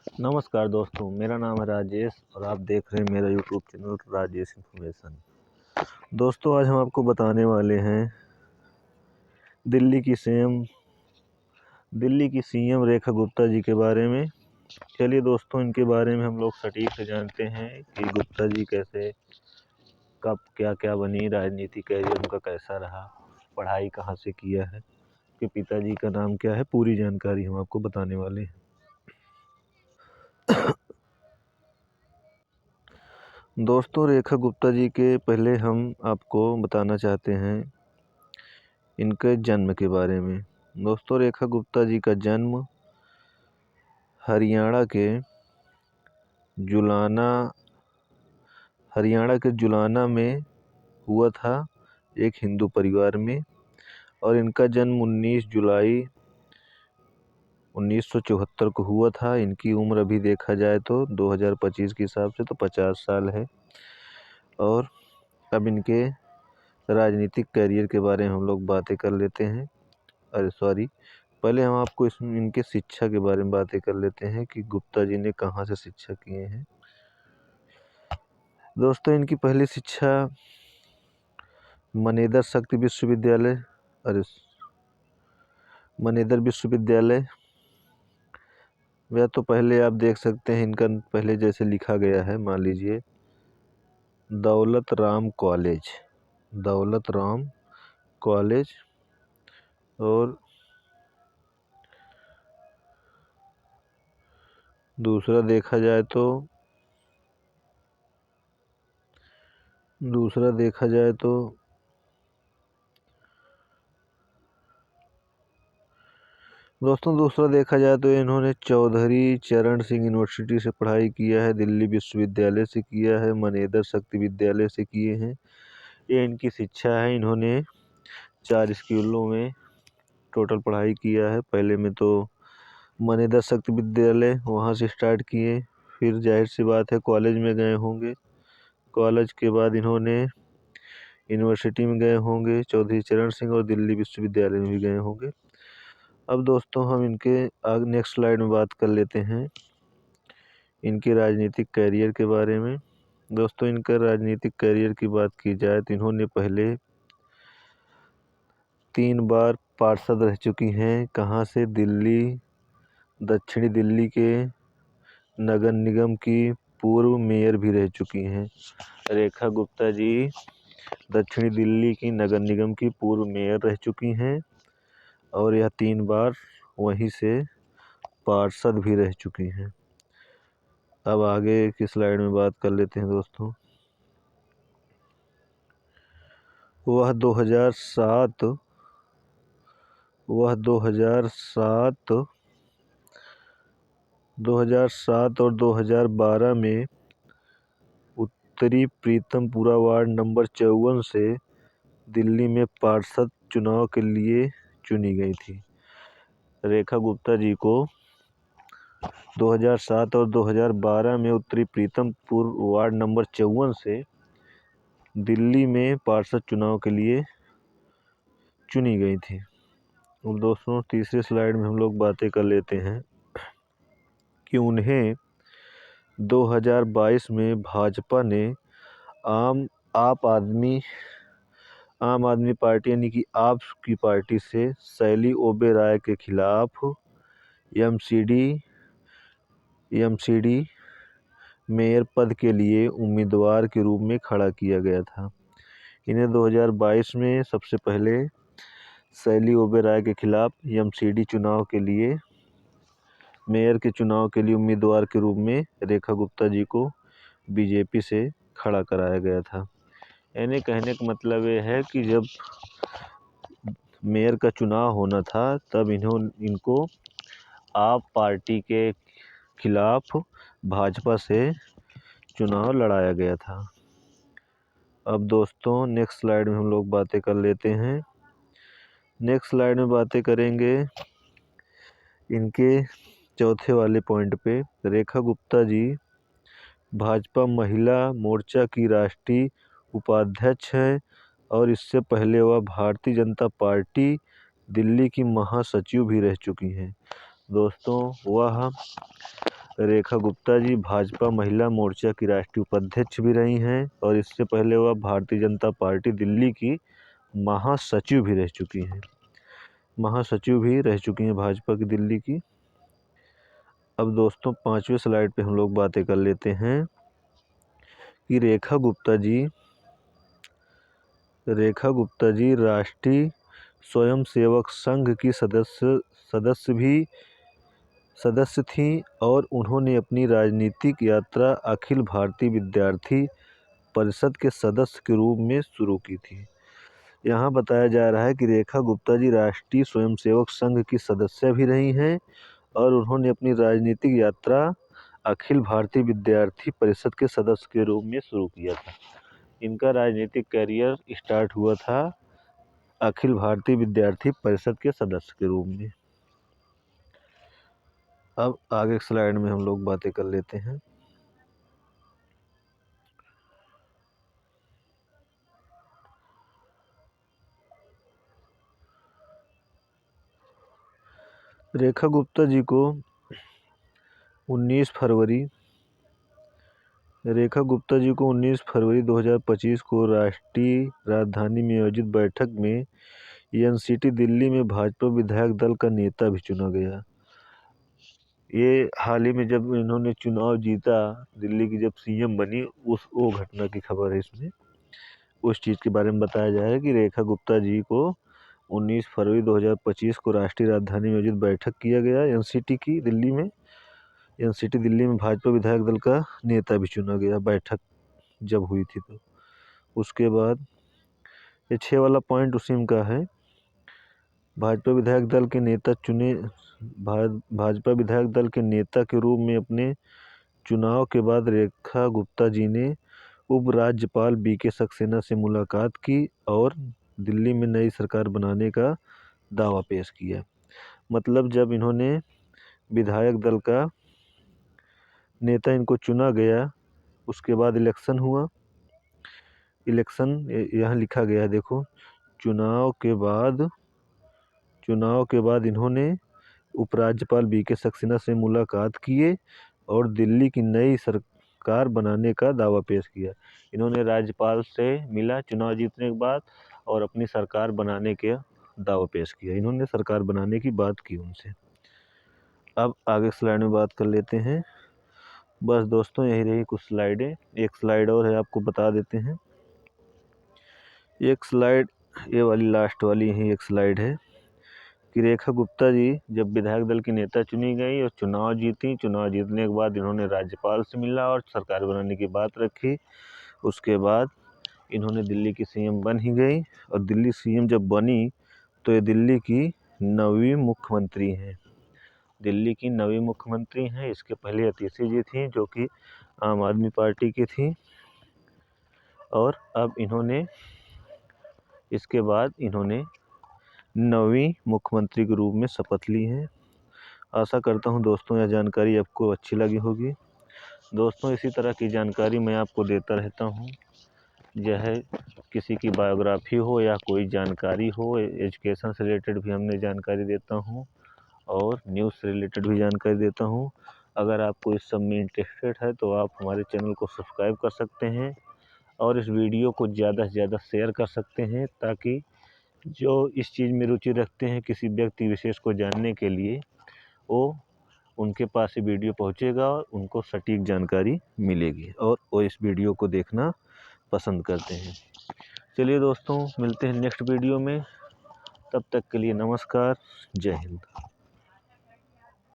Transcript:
नमस्कार दोस्तों, मेरा नाम है राजेश और आप देख रहे हैं मेरा यूट्यूब चैनल राजेश इन्फॉर्मेशन। दोस्तों, आज हम आपको बताने वाले हैं दिल्ली की सीएम रेखा गुप्ता जी के बारे में। चलिए दोस्तों, इनके बारे में हम लोग सटीक से जानते हैं कि गुप्ता जी कैसे, कब, क्या क्या बनी, राजनीति कैरियर उनका कैसा रहा, पढ़ाई कहाँ से किया है, उनके पिताजी का नाम क्या है, पूरी जानकारी हम आपको बताने वाले हैं। दोस्तों, रेखा गुप्ता जी के पहले हम आपको बताना चाहते हैं इनके जन्म के बारे में। दोस्तों, रेखा गुप्ता जी का जन्म हरियाणा के जुलाना में हुआ था, एक हिंदू परिवार में। और इनका जन्म 19 जुलाई 1974 को हुआ था। इनकी उम्र अभी देखा जाए तो 2025 के हिसाब से तो 50 साल है। और अब इनके राजनीतिक करियर के बारे में हम लोग बातें कर लेते हैं। पहले हम आपको इनके शिक्षा के बारे में बातें कर लेते हैं कि गुप्ता जी ने कहाँ से शिक्षा किए हैं। दोस्तों, इनकी पहली शिक्षा मनेदर विश्वविद्यालय, वह तो पहले आप देख सकते हैं इनका पहले जैसे लिखा गया है, मान लीजिए दौलत राम कॉलेज। और दूसरा देखा जाए तो इन्होंने चौधरी चरण सिंह यूनिवर्सिटी से पढ़ाई किया है, दिल्ली विश्वविद्यालय से किया है, मनेदर शक्ति विद्यालय से किए हैं। ये इनकी शिक्षा है। इन्होंने 4 स्कूलों में टोटल पढ़ाई किया है। पहले में तो मनेदर शक्ति विद्यालय वहाँ से स्टार्ट किए, फिर जाहिर सी बात है कॉलेज में गए होंगे। कॉलेज के बाद इन्होंने यूनिवर्सिटी में गए होंगे चौधरी चरण सिंह, और दिल्ली विश्वविद्यालय में भी गए होंगे। अब दोस्तों, हम इनके आगे नेक्स्ट स्लाइड में बात कर लेते हैं इनके राजनीतिक कैरियर के बारे में। दोस्तों, इनका राजनीतिक कैरियर की बात की जाए तो इन्होंने पहले 3 बार पार्षद रह चुकी हैं। कहाँ से? दक्षिणी दिल्ली के नगर निगम की पूर्व मेयर भी रह चुकी हैं। रेखा गुप्ता जी दक्षिणी दिल्ली की नगर निगम की पूर्व मेयर रह चुकी हैं और यह 3 बार वहीं से पार्षद भी रह चुकी हैं। अब आगे की स्लाइड में बात कर लेते हैं दोस्तों। वह 2007 और 2012 में उत्तरी प्रीतमपुरा वार्ड नंबर 54 से दिल्ली में पार्षद चुनाव के लिए चुनी गई थी। रेखा गुप्ता जी को 2007 और 2012 में उत्तरी प्रीतमपुर वार्ड नंबर 54 से दिल्ली में पार्षद चुनाव के लिए चुनी गई थी। अब दोस्तों, तीसरे स्लाइड में हम लोग बातें कर लेते हैं कि उन्हें 2022 में भाजपा ने आम आदमी पार्टी यानी कि आप की पार्टी से शैली ओबेरॉय के खिलाफ एमसीडी मेयर पद के लिए उम्मीदवार के रूप में खड़ा किया गया था। इन्हें 2022 में सबसे पहले शैली ओबेरॉय के खिलाफ एमसीडी चुनाव के लिए, मेयर के चुनाव के लिए उम्मीदवार के रूप में रेखा गुप्ता जी को बीजेपी से खड़ा कराया गया था। यानी कहने का मतलब ये है कि जब मेयर का चुनाव होना था तब इनको आप पार्टी के खिलाफ भाजपा से चुनाव लड़ाया गया था। अब दोस्तों, नेक्स्ट स्लाइड में हम लोग बातें कर लेते हैं। नेक्स्ट स्लाइड में बातें करेंगे इनके चौथे वाले पॉइंट पे। रेखा गुप्ता जी भाजपा महिला मोर्चा की राष्ट्रीय उपाध्यक्ष हैं और इससे पहले वह भारतीय जनता पार्टी दिल्ली की महासचिव भी रह चुकी हैं। दोस्तों, वह रेखा गुप्ता जी भाजपा महिला मोर्चा की राष्ट्रीय उपाध्यक्ष भी रही हैं और इससे पहले वह भारतीय जनता पार्टी दिल्ली की महासचिव भी रह चुकी हैं। भाजपा की दिल्ली की। अब दोस्तों 5वें स्लाइड पे हम लोग बातें कर लेते हैं कि रेखा गुप्ता जी राष्ट्रीय स्वयंसेवक संघ की सदस्य थीं और उन्होंने अपनी राजनीतिक यात्रा अखिल भारतीय विद्यार्थी परिषद के सदस्य के रूप में शुरू की थी। यहाँ बताया जा रहा है कि रेखा गुप्ता जी राष्ट्रीय स्वयंसेवक संघ की सदस्य भी रही हैं और उन्होंने अपनी राजनीतिक यात्रा अखिल भारतीय विद्यार्थी परिषद के सदस्य के रूप में शुरू किया था। इनका राजनीतिक करियर स्टार्ट हुआ था अखिल भारतीय विद्यार्थी परिषद के सदस्य के रूप में। अब आगे स्लाइड में हम लोग बातें कर लेते हैं। रेखा गुप्ता जी को 19 फरवरी 2025 को राष्ट्रीय राजधानी में आयोजित बैठक में एनसीटी दिल्ली में भाजपा विधायक दल का नेता भी चुना गया। ये हाल ही में जब इन्होंने चुनाव जीता, दिल्ली की जब सीएम बनी, वो घटना की खबर है इसमें। उस चीज़ के बारे में बताया जा रहा है कि रेखा गुप्ता जी को 19 फरवरी 2025 को राष्ट्रीय राजधानी में आयोजित बैठक किया गया एनसीटी दिल्ली में भाजपा विधायक दल का नेता भी चुना गया। बैठक जब हुई थी तो उसके बाद ये 6 वाला पॉइंट उसी का है। भाजपा विधायक दल के नेता के रूप में अपने चुनाव के बाद रेखा गुप्ता जी ने उपराज्यपाल बीके सक्सेना से मुलाकात की और दिल्ली में नई सरकार बनाने का दावा पेश किया। मतलब जब इन्होंने विधायक दल का नेता इनको चुना गया, उसके बाद इलेक्शन हुआ। यहाँ लिखा गया है, देखो, चुनाव के बाद इन्होंने उपराज्यपाल बीके सक्सेना से मुलाकात किए और दिल्ली की नई सरकार बनाने का दावा पेश किया। इन्होंने राज्यपाल से मिला चुनाव जीतने के बाद और अपनी सरकार बनाने के दावा पेश किया। इन्होंने सरकार बनाने की बात की उनसे। अब आगे स्लाइड में बात कर लेते हैं। बस दोस्तों यही रही कुछ स्लाइडें। एक स्लाइड और है, आपको बता देते हैं। एक स्लाइड ये वाली लास्ट वाली ही एक स्लाइड है कि रेखा गुप्ता जी जब विधायक दल की नेता चुनी गई और चुनाव जीती, चुनाव जीतने के बाद इन्होंने राज्यपाल से मिला और सरकार बनाने की बात रखी। उसके बाद इन्होंने दिल्ली की सीएम बन ही गई और दिल्ली सीएम जब बनी तो ये दिल्ली की नवीं मुख्यमंत्री हैं। इसके पहले अतिशी जी थी जो कि आम आदमी पार्टी की थी और अब इसके बाद इन्होंने नवीं मुख्यमंत्री के रूप में शपथ ली है। आशा करता हूं दोस्तों यह जानकारी आपको अच्छी लगी होगी। दोस्तों इसी तरह की जानकारी मैं आपको देता रहता हूं। यह किसी की बायोग्राफी हो या कोई जानकारी हो, एजुकेशन से रिलेटेड भी हमने जानकारी देता हूं और न्यूज़ से रिलेटेड भी जानकारी देता हूं। अगर आपको इस सब में इंटरेस्टेड है तो आप हमारे चैनल को सब्सक्राइब कर सकते हैं और इस वीडियो को ज़्यादा से ज़्यादा शेयर कर सकते हैं ताकि जो इस चीज़ में रुचि रखते हैं किसी व्यक्ति विशेष को जानने के लिए, वो उनके पास ये वीडियो पहुंचेगा और उनको सटीक जानकारी मिलेगी और वो इस वीडियो को देखना पसंद करते हैं। चलिए दोस्तों, मिलते हैं नेक्स्ट वीडियो में। तब तक के लिए नमस्कार, जय हिंद।